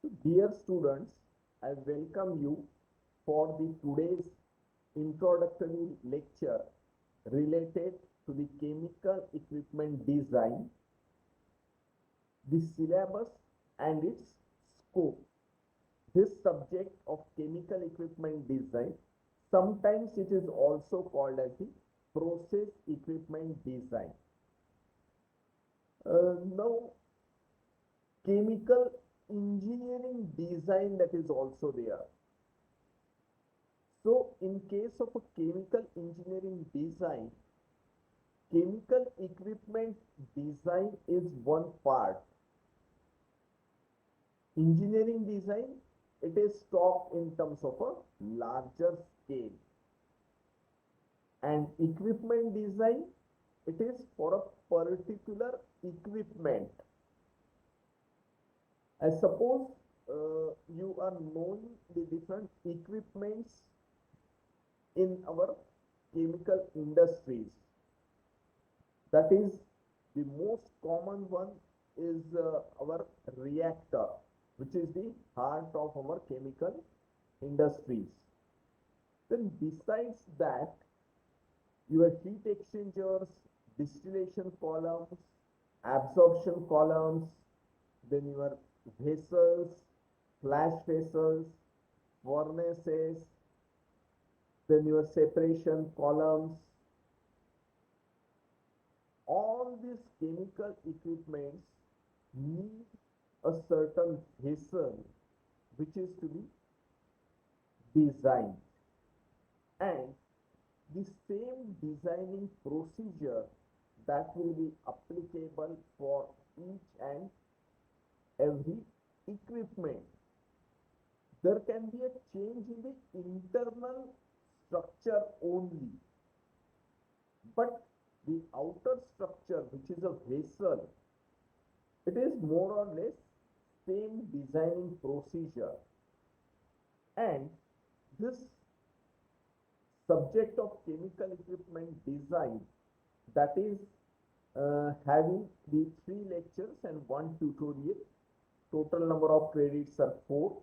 Dear students, I welcome you for the today's introductory lecture related to the chemical equipment design, the syllabus and its scope. This subject of chemical equipment design, sometimes it is also called as the process equipment design. Now, chemical engineering design that is also there. So, in case of a chemical engineering design, chemical equipment design is one part. Engineering design, it is talked in terms of a larger scale. And equipment design, it is for a particular equipment. I suppose you are knowing the different equipments in our chemical industries. That is, the most common one is our reactor, which is the heart of our chemical industries. Then besides that, your heat exchangers, distillation columns, absorption columns, then your vessels, flash vessels, furnaces, then your separation columns. All these chemical equipments need a certain vessel which is to be designed, and the same designing procedure that will be applicable for each and every equipment. There can be a change in the internal structure only, but the outer structure, which is a vessel, it is more or less same designing procedure. And this subject of chemical equipment design, that is having the 3 lectures and 1 tutorial. Total number of credits are 4.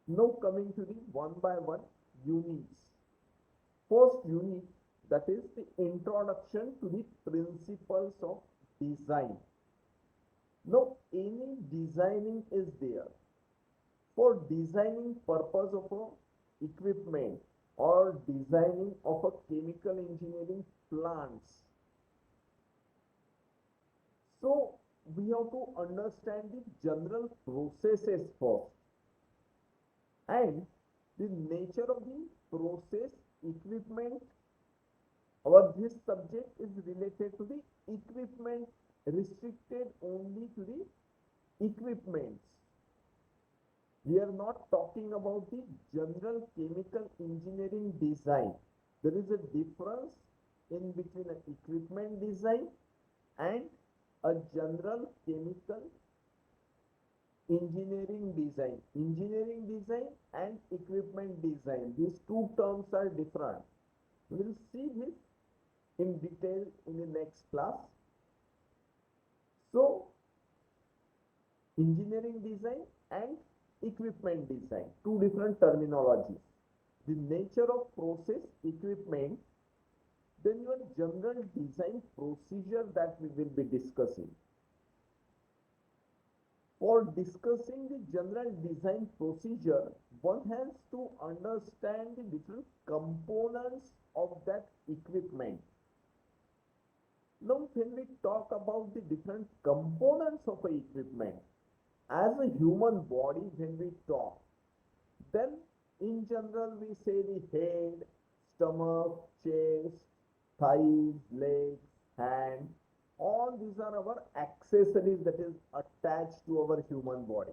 Now coming to the one by one units. First unit, that is the introduction to the principles of design. Now any designing is there. For designing purpose of a equipment or designing of a chemical engineering plants, so we have to understand the general processes first, and the nature of the process equipment. Our this subject is related to the equipment, restricted only to the equipments. We are not talking about the general chemical engineering design. There is a difference in between an equipment design and a general chemical engineering design. Engineering design and equipment design, these two terms are different. We will see this in detail in the next class. So, engineering design and equipment design, two different terminologies. The nature of process equipment, then your general design procedure that we will be discussing. For discussing the general design procedure, one has to understand the different components of that equipment. Now, when we talk about the different components of a equipment, as a human body, when we talk, then in general we say the head, stomach, chest, thighs, legs, hand. All these are our accessories that is attached to our human body,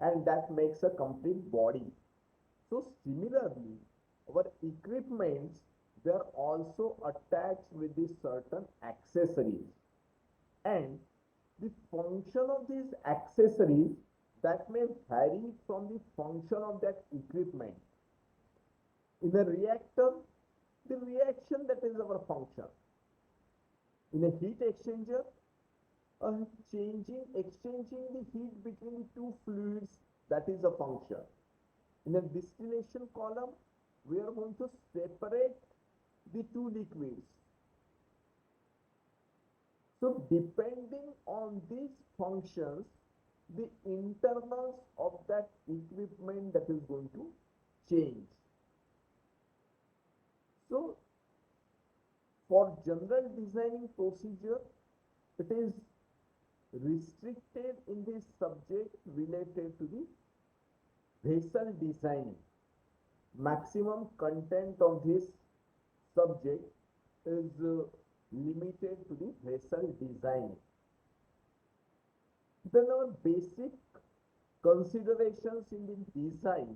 and that makes a complete body. So similarly, our equipments, they are also attached with these certain accessories, and the function of these accessories that may vary from the function of that equipment. In a reactor, the reaction, that is our function. In a heat exchanger, Exchanging the heat between the two fluids, that is a function. In a distillation column, we are going to separate the two liquids. So depending on these functions, the internals of that equipment that is going to change. So for general designing procedure, it is restricted in the subject related to the vessel designing. Maximum content of this subject is limited to the vessel design. Then our basic considerations in the design,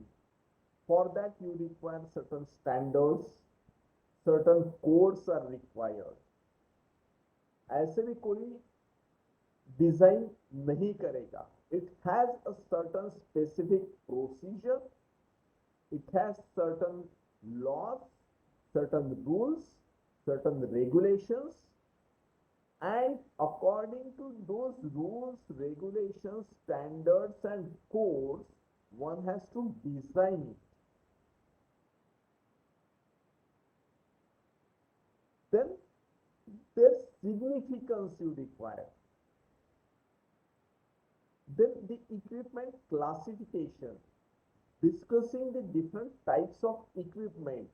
for that you require certain standards, certain codes are required. ऐसे भी कोई design नहीं करेगा. It has a certain specific procedure, it has certain laws, certain rules, certain regulations, and according to those rules, regulations, standards and codes, one has to design it. Then their significance you require. Then the equipment classification, discussing the different types of equipment.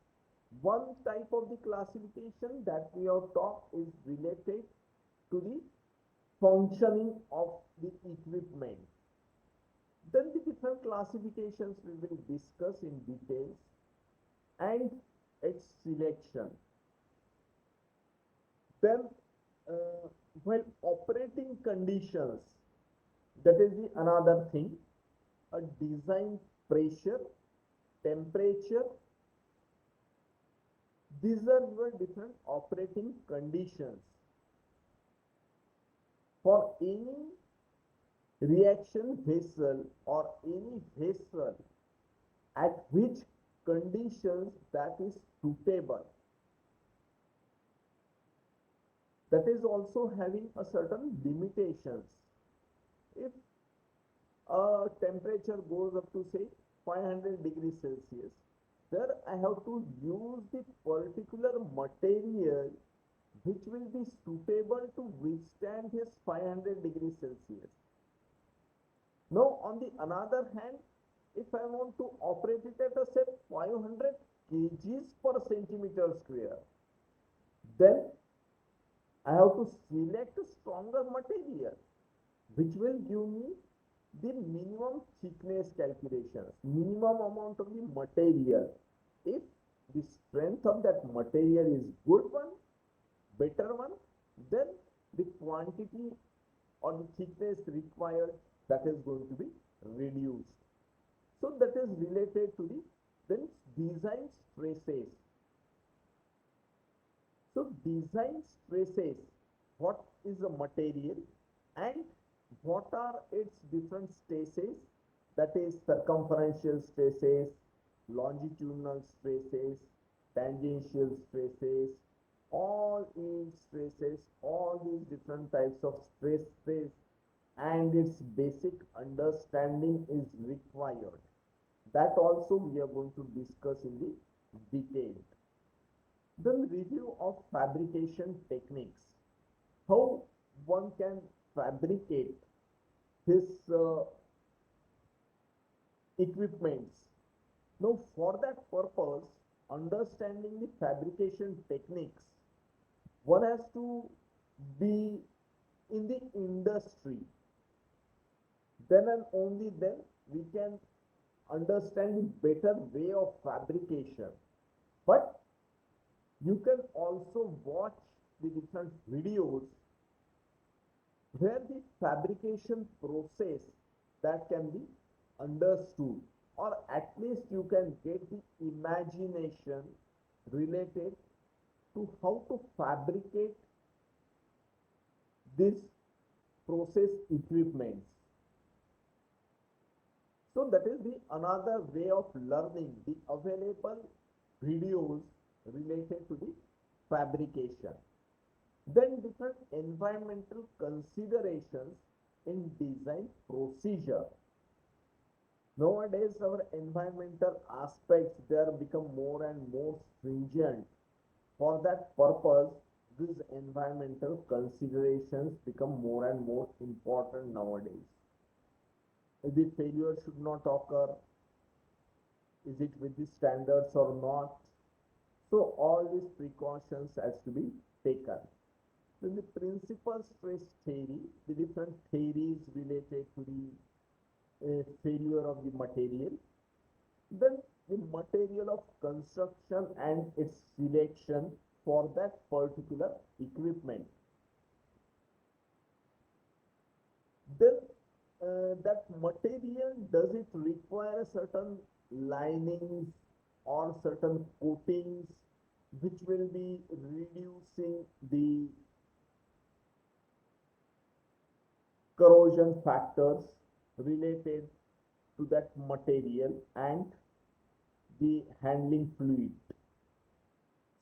One type of the classification that we have talked is related to the functioning of the equipment. Then the different classifications we will discuss in details and its selection. Then while operating conditions, that is the another thing, a design pressure, temperature, these are your different operating conditions. For any reaction vessel or any vessel, at which conditions that is suitable, that is also having a certain limitations. If a temperature goes up to say 500 degrees Celsius, there I have to use the particular material which will be suitable to withstand this 500 degrees Celsius. Now on the another hand, if I want to operate it at a say 500 kgs per centimeter square, then I have to select a stronger material which will give me the minimum thickness calculations, minimum amount of the material. If the strength of that material is good one, better one, then the quantity or the thickness required, that is going to be reduced. So that is related to the then design stresses. So design stresses, what is a material and what are its different stresses, that is circumferential stresses, longitudinal stresses, tangential stresses, all yield stresses, all these different types of stresses, and its basic understanding is required. That also we are going to discuss in the detail. Then review of fabrication techniques, how one can fabricate this equipments. Now for that purpose, understanding the fabrication techniques, one has to be in the industry. Then and only then we can understand the better way of fabrication. But you can also watch the different videos where the fabrication process that can be understood, or at least you can get the imagination related to how to fabricate this process equipments. So that is the another way of learning, the available videos related to the fabrication. Then different environmental considerations in design procedure. Nowadays, our environmental aspects, they are become more and more stringent. For that purpose, these environmental considerations become more and more important nowadays. The failure should not occur. Is it with the standards or not? So all these precautions has to be taken. Then the principal stress theory, the different theories related to the failure of the material. Then the material of construction and its selection for that particular equipment. Then that material, does it require certain linings or certain coatings which will be reducing the corrosion factors related to that material and the handling fluid.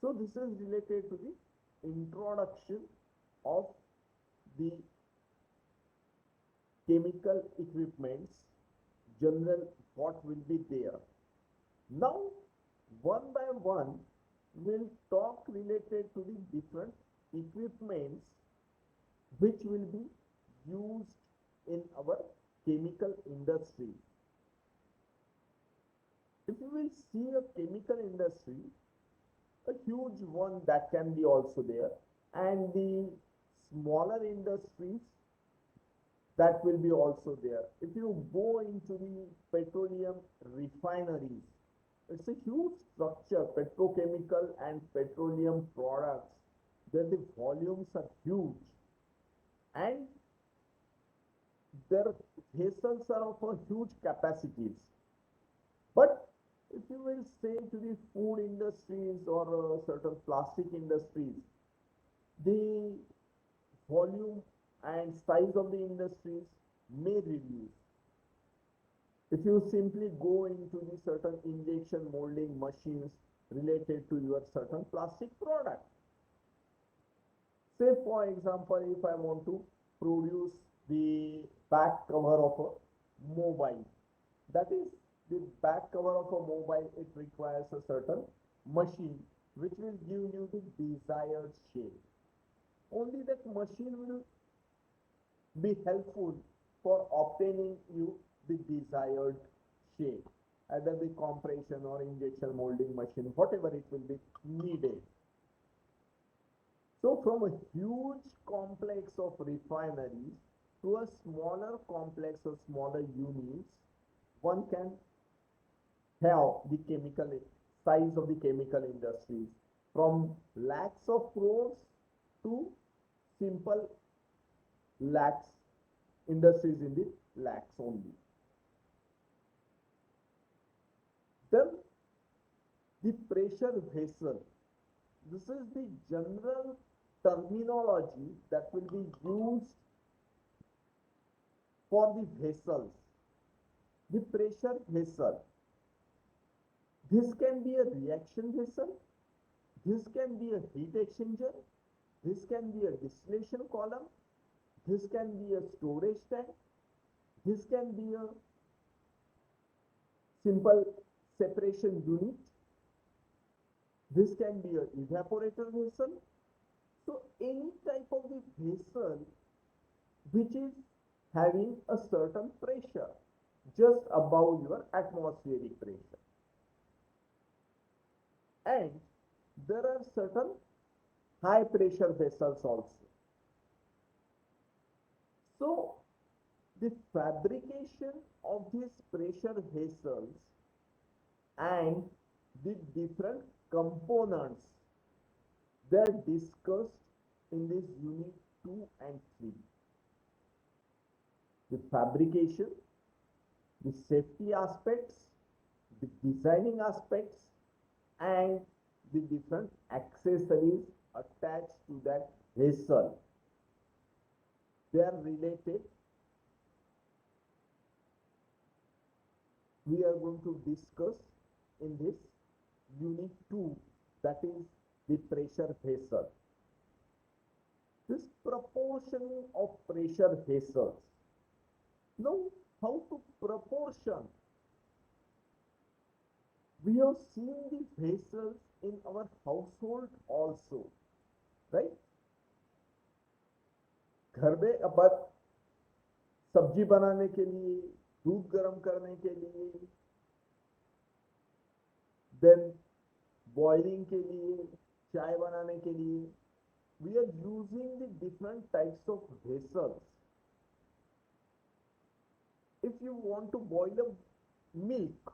So this is related to the introduction of the chemical equipments, general what will be there. Now one by one we'll talk related to the different equipments which will be used in our chemical industry. If you will see a chemical industry, a huge one that can be also there, and the smaller industries that will be also there. If you go into the petroleum refineries, it's a huge structure, petrochemical and petroleum products, where the volumes are huge and their vessels are of a huge capacities. But if you will say to the food industries or certain plastic industries, the volume and size of the industries may reduce. If you simply go into the certain injection molding machines related to your certain plastic product. Say for example, if I want to produce the back cover of a mobile, that is the back cover of a mobile, it requires a certain machine which will give you the desired shape. Only that machine will be helpful for obtaining you the desired shape, either the compression or injection molding machine, whatever it will be needed. So from a huge complex of refineries to a smaller complex of smaller units, one can have the chemical size of the chemical industries from lakhs of crores to simple lakhs, industries in the lakhs only. Then the pressure vessel, this is the general terminology that will be used for the vessels. The pressure vessel, this can be a reaction vessel, this can be a heat exchanger, this can be a distillation column, this can be a storage tank, this can be a simple separation unit, this can be a evaporator vessel. So any type of the vessel which is having a certain pressure just above your atmospheric pressure. And there are certain high pressure vessels also. So the fabrication of these pressure vessels and the different components, they are discussed in this unit 2 and 3. The fabrication, the safety aspects, the designing aspects, and the different accessories attached to that vessel, they are related. We are going to discuss in this unit 2, that is the pressure vessel. This proportioning of pressure vessels. Now, how to proportion? We have seen the vessels in our household also, right? घर में अपन सब्जी बनाने के लिए, दूध गर्म करने के लिए, देन बॉइलिंग के लिए, चाय बनाने के लिए, we are using the different types of vessels. If you want to boil a milk,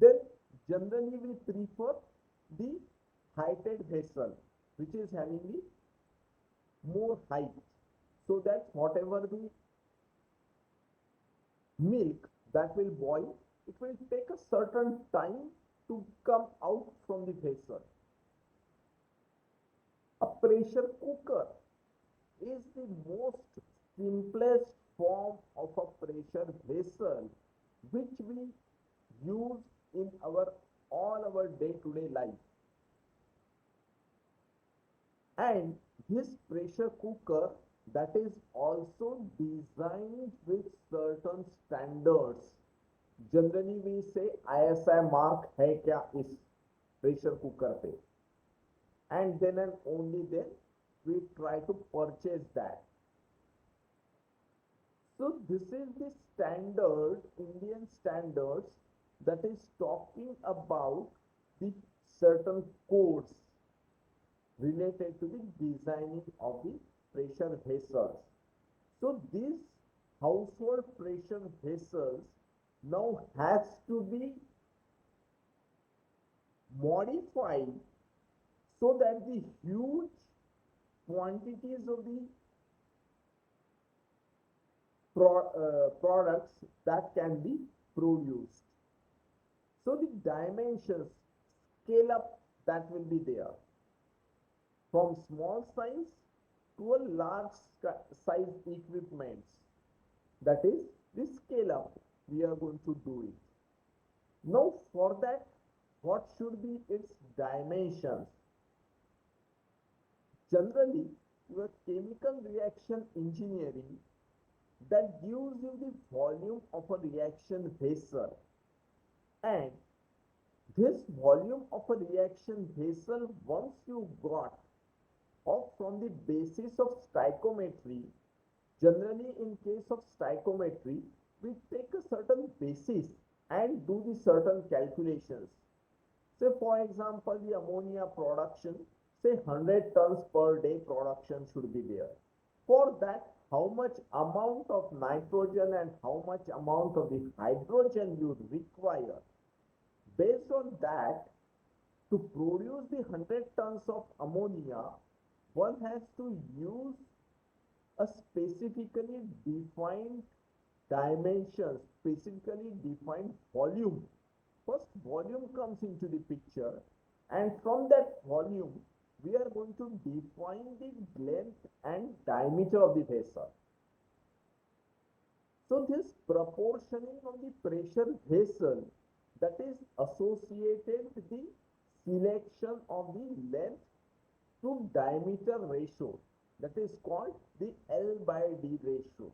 then generally we prefer the heighted vessel, which is having the more height, so that whatever the milk that will boil, it will take a certain time to come out from the vessel. A pressure cooker is the most simplest form of a pressure vessel which we use in our all our day-to-day life. And this pressure cooker that is also designed with certain standards. Generally we say ISI mark है क्या इस pressure cooker पे, and then and only then we try to purchase that. So this is the standard, Indian standards, that is talking about the certain codes related to the designing of the pressure vessels. So these household pressure vessels now has to be modified so that the huge quantities of the products that can be produced. So the dimensions, scale up, that will be there. From small size to a large size equipments. That is the scale up we are going to do it. Now for that, what should be its dimensions? Generally, your chemical reaction engineering that gives you the volume of a reaction vessel, and this volume of a reaction vessel, once you got off from the basis of stoichiometry, generally in case of stoichiometry, we take a certain basis and do the certain calculations. Say for example, the ammonia production, say 100 tons per day production should be there. For that, how much amount of nitrogen and how much amount of the hydrogen you require. Based on that, to produce the 100 tons of ammonia, one has to use a specifically defined dimension, specifically defined volume. First, volume comes into the picture, and from that volume, we are going to define the length and diameter of the vessel. So this proportioning of the pressure vessel, that is associated with the selection of the length to diameter ratio, that is called the L/D ratio.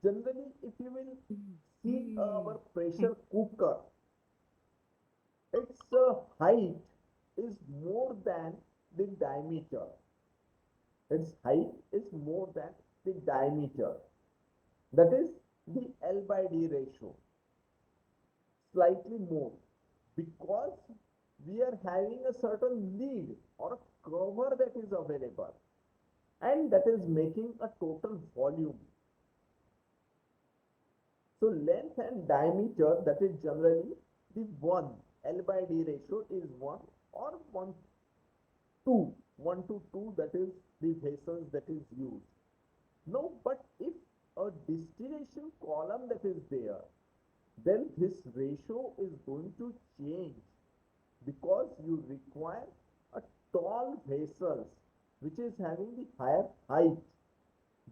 Generally, if you will see our pressure cooker, its height is more than the diameter. Its height is more than the diameter. That is the L/D ratio. Slightly more, because we are having a certain lid or a cover that is available, and that is making a total volume. So length and diameter, that is generally the 1, L/D ratio is 1 or 1 to 2, that is the vessels that is used. Now, but if a distillation column that is there, then this ratio is going to change, because you require a tall vessels which is having the higher height.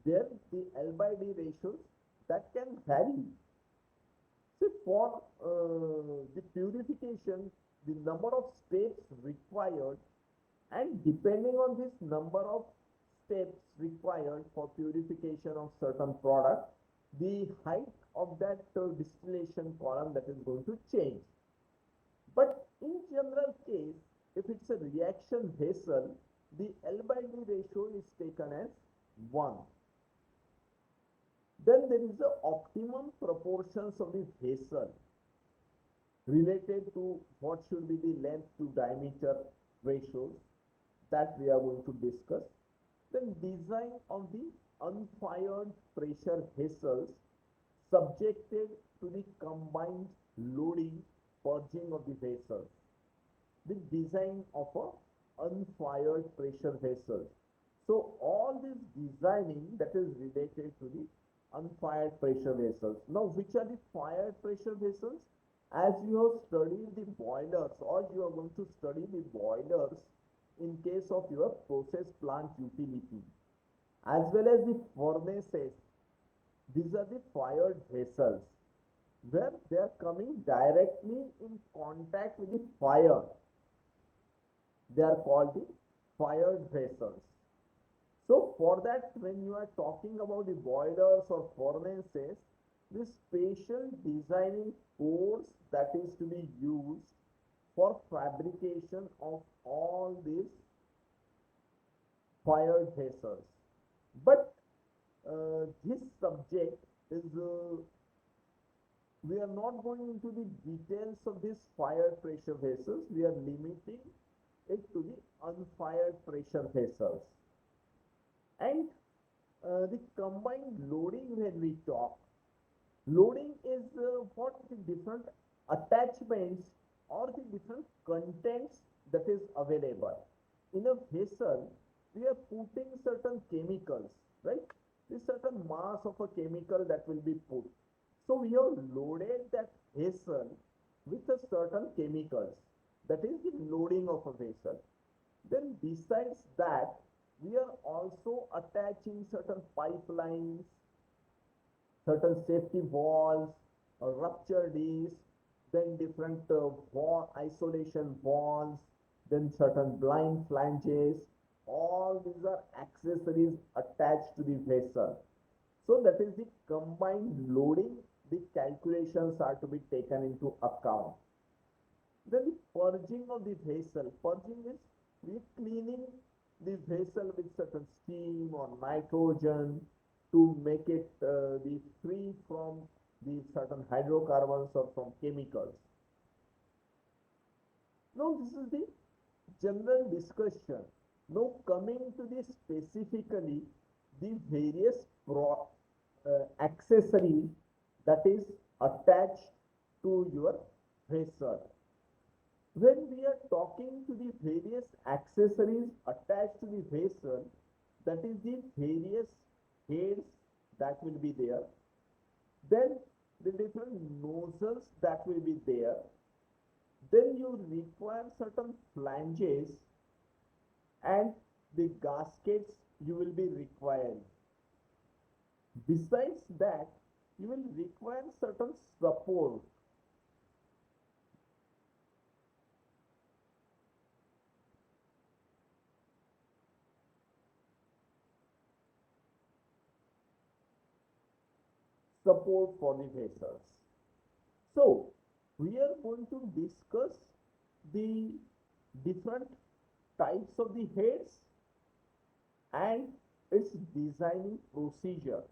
There the L/D ratios that can vary. So for the purification, the number of steps required And depending on this number of steps required for purification of certain product, the height of that distillation column that is going to change. But in general case, if it's a reaction vessel, the L by D ratio is taken as 1. Then there is the optimum proportions of the vessel related to what should be the length to diameter ratios that we are going to discuss. Then design of the unfired pressure vessels subjected to the combined loading purging of the vessels. The design of a unfired pressure vessels. So all this designing that is related to the unfired pressure vessels. Now which are the fired pressure vessels? As you have studied the boilers, or you are going to study the boilers in case of your process plant utility, as well as the furnaces, these are the fired vessels where they are coming directly in contact with the fire. They are called the fired vessels. So for that, when you are talking about the boilers or furnaces, this special designing course that is to be used for fabrication of all these fired vessels. But this subject is we are not going into the details of these fired pressure vessels. We are limiting it to the unfired pressure vessels. And the combined loading, when we talk, loading is what the different attachments or the different contents that is available. In a vessel, we are putting certain chemicals, right? This certain mass of a chemical that will be put. So we have loaded that vessel with a certain chemicals. That is the loading of a vessel. Then besides that, we are also attaching certain pipelines, certain safety valves, rupture discs, then different isolation valves, then certain blind flanges. All these are accessories attached to the vessel. So that is the combined loading. The calculations are to be taken into account. Then the purging of the vessel. Purging is we cleaning the vessel with certain steam or nitrogen to make it be free from the certain hydrocarbons or from chemicals. Now this is the general discussion. Now coming to the specifically the various accessories that is attached to your vessel. When we are talking to the various accessories attached to the vessel, that is the various heads that will be there, then the different nozzles that will be there, then you require certain flanges and the gaskets you will be requiring. Besides that, you will require certain support. Support for the vessels. So we are going to discuss the different types of the heads and its designing procedure.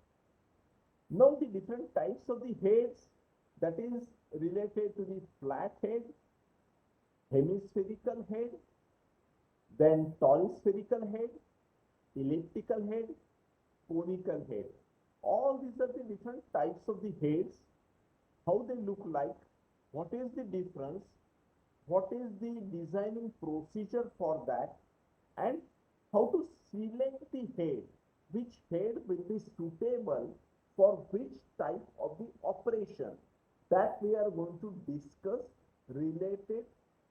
Now the different types of the heads, that is related to the flat head, hemispherical head, then tall spherical head, elliptical head, conical head. All these are the different types of the heads, how they look like, what is the difference, what is the designing procedure for that, and how to select the head, which head will be suitable for which type of the operation, that we are going to discuss related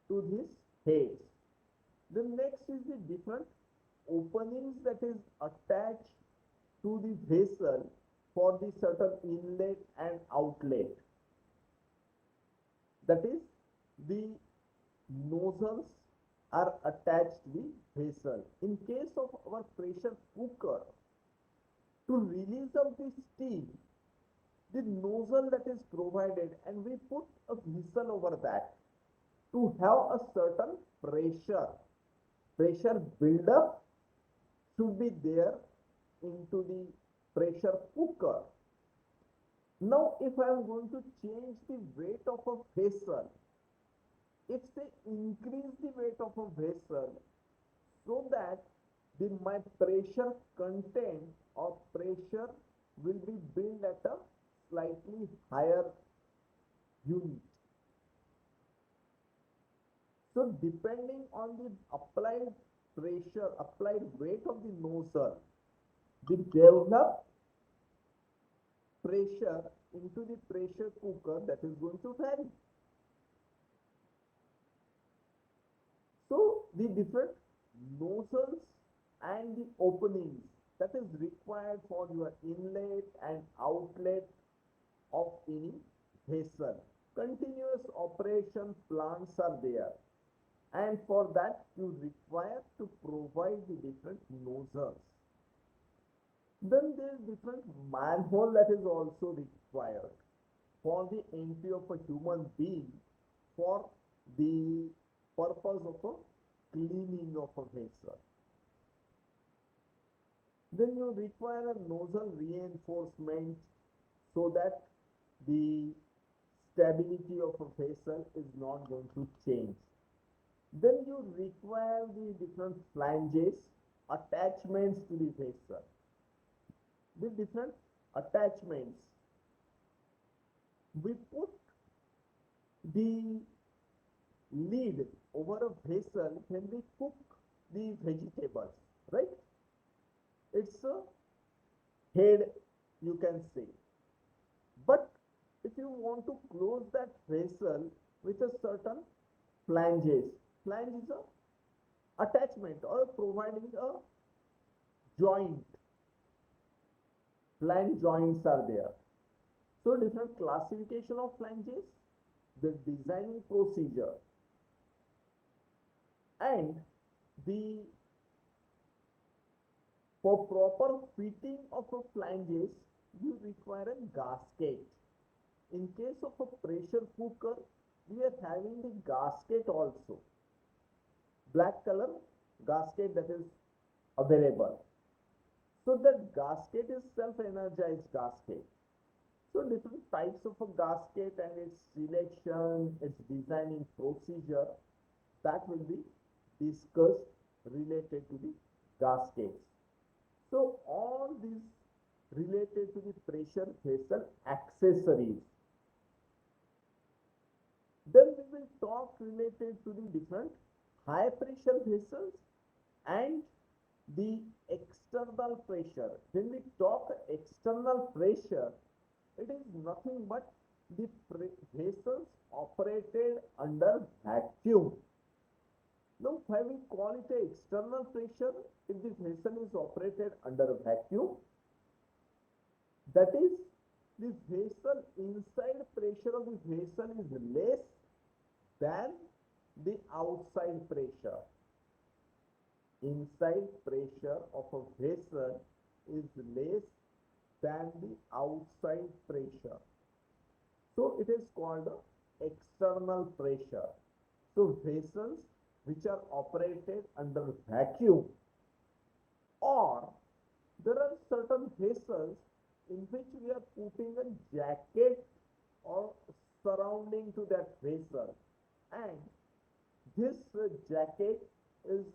to these heads. The next is the different openings that is attached to the vessel for the certain inlet and outlet. That is the nozzles are attached to the vessel. In case of our pressure cooker, to release of the steam, the nozzle that is provided and we put a vessel over that to have a certain pressure. Pressure buildup should be there into the pressure cooker. Now, if I am going to change the weight of a vessel, if they increase the weight of a vessel so that my pressure content or pressure will be built at a slightly higher unit. So depending on the applied pressure, applied weight of the nozzle, the developed pressure into the pressure cooker that is going to vary. So the different nozzles and the openings that is required for your inlet and outlet of any vessel. Continuous operation plants are there, and for that you require to provide the different nozzles. Then there is different manhole that is also required for the entry of a human being for the purpose of a cleaning of a vessel. Then you require a nozzle reinforcement so that the stability of a vessel is not going to change. Then you require the different flanges, attachments to the vessel. The different attachments. We put the lid over a vessel when we cook the vegetables, right? It's a head, you can say. But if you want to close that vessel with a certain flange is a attachment or providing a joint. Flange joints are there. So different classification of flanges, the designing procedure, and the for proper fitting of a flanges, you require a gasket. In case of a pressure cooker, we are having the gasket also. Black color gasket that is available. So that gasket is self-energized gasket. So different types of a gasket and its selection, its designing procedure, that will be discussed related to the gaskets. So all these related to the pressure vessel accessories. Then we will talk related to the different high pressure vessels and the external pressure. When we talk external pressure, it is nothing but the vessels operated under vacuum. Now, why we call it a external pressure? If the vessel is operated under a vacuum, that is, the vessel inside pressure of the vessel is less than the outside pressure. Inside pressure of a vessel is less than the outside pressure. So it is called external pressure. So vessels which are operated under vacuum, or there are certain vessels in which we are putting a jacket or surrounding to that vessel, and this jacket is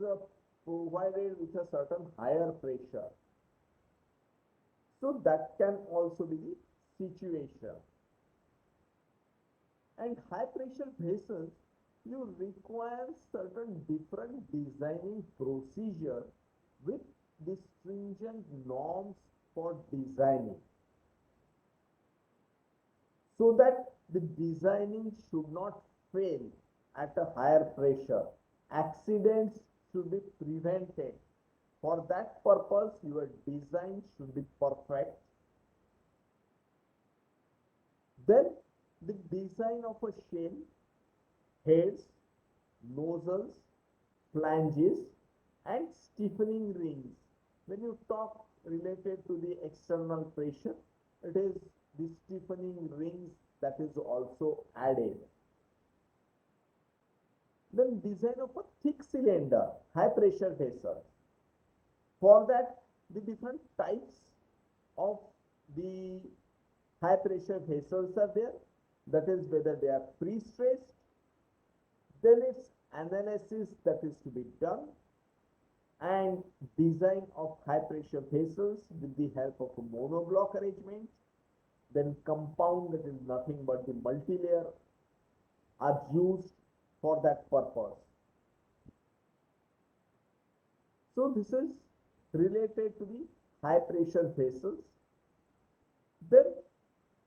provided with a certain higher pressure. So that can also be the situation. And high pressure vessels, you require certain different designing procedure with the stringent norms for designing, so that the designing should not fail at a higher pressure. Accidents should be prevented. For that purpose, your design should be perfect. Then the design of a shell, heads, nozzles, flanges and stiffening rings. When you talk related to the external pressure, it is the stiffening rings that is also added. Then design of a thick cylinder, high pressure vessel. For that, the different types of the high pressure vessels are there. That is whether they are pre-stressed, then its analysis that is to be done, and design of high pressure vessels with the help of a monoblock arrangement. Then compound, that is nothing but the multi-layer, are used for that purpose. So this is related to the high pressure vessels. Then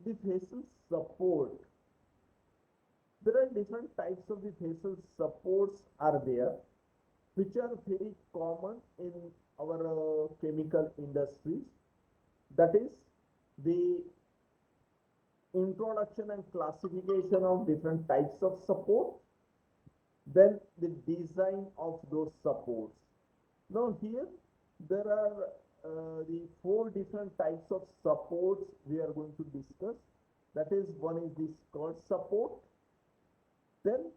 the vessel support. There are different types of the vessel supports are there, which are very common in our chemical industries. That is the introduction and classification of different types of support, then the design of those supports. Now here there are the 4 different types of supports we are going to discuss. That is, one is the skirt support, then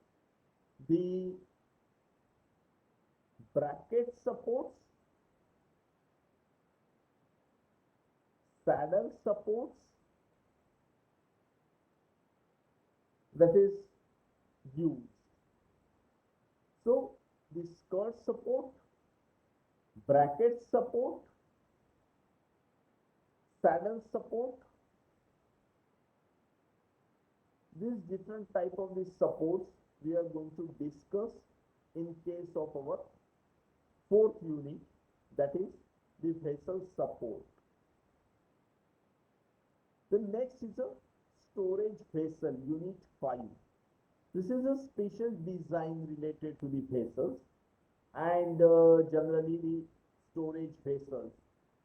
the bracket supports, saddle supports, that is used. So the skirt support, bracket support, saddle support, these different type of the supports we are going to discuss in case of our 4th unit, that is the vessel support. The next is a storage vessel, unit 5. This is a special design related to the vessels, and generally the storage vessels,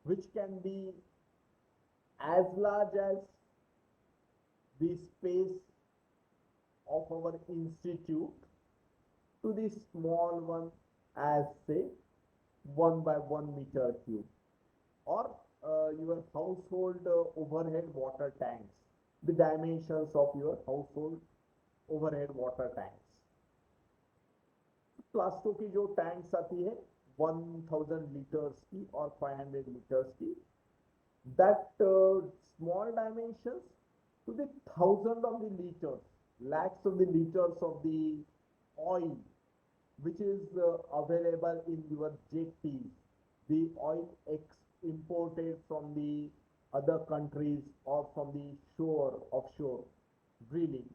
which can be as large as the space of our institute to the small one as say 1 by 1 meter cube, or your household overhead water tanks, the dimensions of your household overhead water tanks. Plaster की जो tanks आती है 1000 litres की और 500 litres की, that small dimensions to the thousand of the liters, lakhs of the liters of the oil which is available in your jetties, the oil imported from the other countries or from the shore, offshore drilling.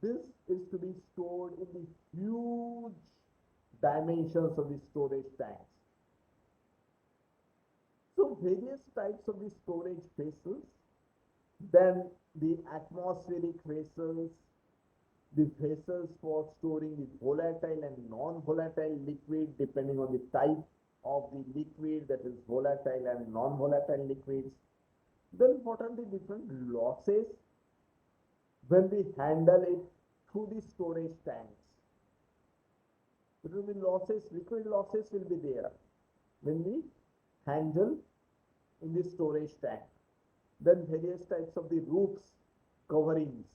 This is to be stored in the huge dimensions of the storage tanks. So various types of the storage vessels, then the atmospheric vessels, the vessels for storing the volatile and non-volatile liquid depending on the type of the liquid, that is volatile and non-volatile liquids. Then what are the different losses when we handle it through the storage tanks? There will be losses, liquid losses will be there when we handle in the storage tank. Then various types of the roofs, coverings,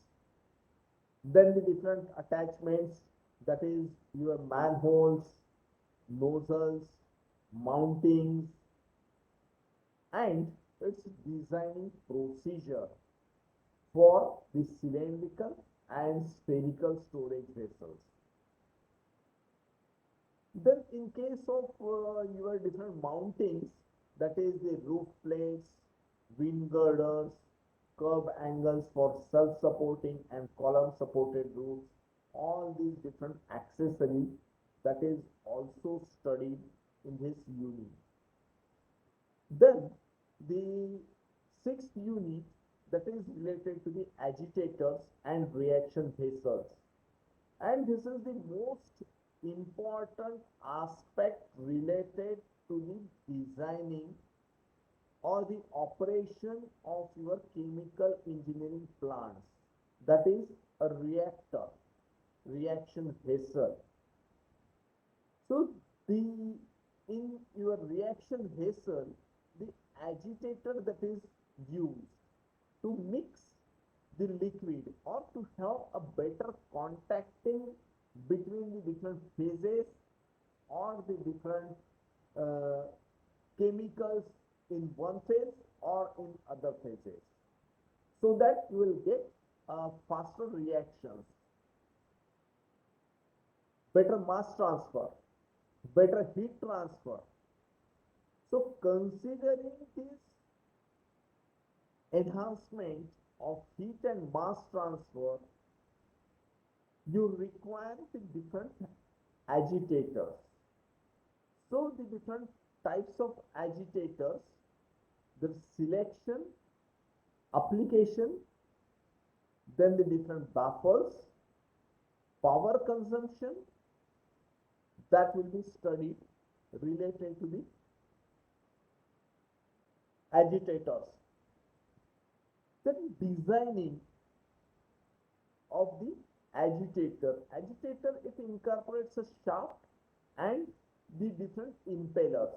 then the different attachments, that is your manholes, nozzles, mountings, and its designing procedure for the cylindrical and spherical storage vessels. Then in case of your different mountings, that is the roof plates, wind girders, curve angles for self-supporting and column-supported roofs, all these different accessories that is also studied in this unit. Then the 6th unit, that is related to the agitators and reaction vessels, and this is the most important aspect related to the designing or the operation of your chemical engineering plants, that is a reactor, reaction vessel. So in your reaction vessel, the agitator that is used to mix the liquid or to have a better contacting between the different phases or the different uh, chemicals in one phase or in other phases, so that you will get faster reactions, better mass transfer, better heat transfer. So considering this enhancement of heat and mass transfer, you require the different agitators. So the different types of agitators, the selection, application, then the different baffles, power consumption, that will be studied related to the agitators. Then designing of the agitator. Agitator, it incorporates a shaft and the different impellers.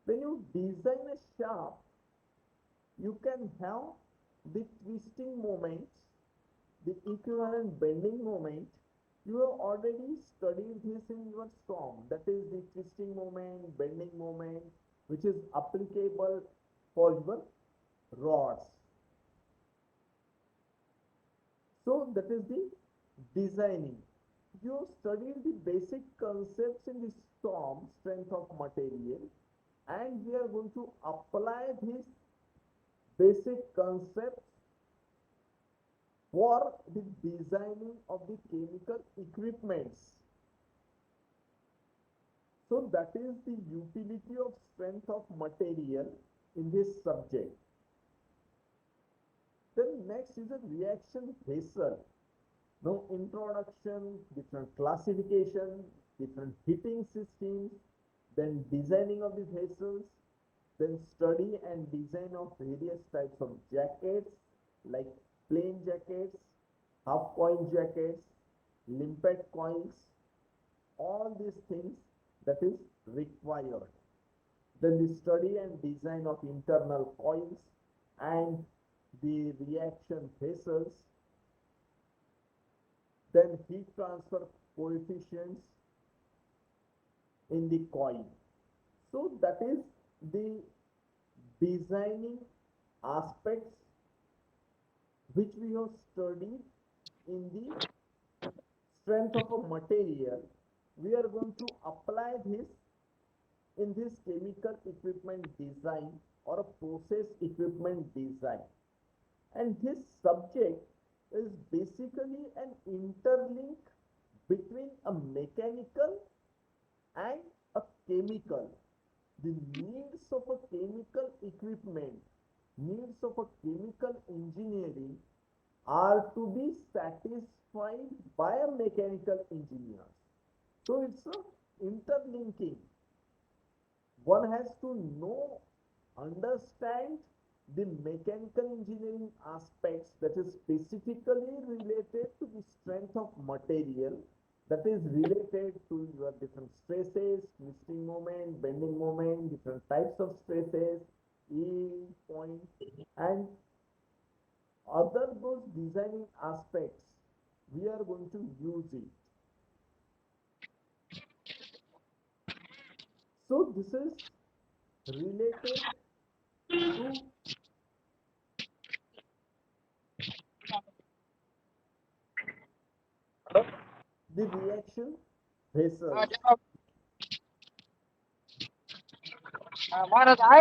When you design a shaft, you can have the twisting moments, the equivalent bending moment. You have already studied this in your SOM, that is the twisting moment, bending moment, which is applicable for your rods. So that is the designing. You studied the basic concepts in the SOM, strength of material, and we are going to apply these basic concepts for the designing of the chemical equipments. So that is the utility of strength of material in this subject. Then next is a reaction vessel. Now introduction, different classification, different heating systems, then designing of the vessels, then study and design of various types of jackets like plain jackets, half coil jackets, limpet coils, all these things that is required. Then the study and design of internal coils and the reaction vessels, then heat transfer coefficients in the coil. So that is the designing aspects which we have studied in the strength of a material. We are going to apply this in this chemical equipment design or a process equipment design. And this subject is basically an interlink between a mechanical and a chemical. The needs of a chemical equipment, needs of a chemical engineering are to be satisfied by a mechanical engineer. So it's a interlinking. One has to know, understand the mechanical engineering aspects that is specifically related to the strength of material, that is related to your different stresses, twisting moment, bending moment, different types of stresses, yield point, and other those designing aspects. We are going to use it. So this is related to the reaction vessels. महाराज आहे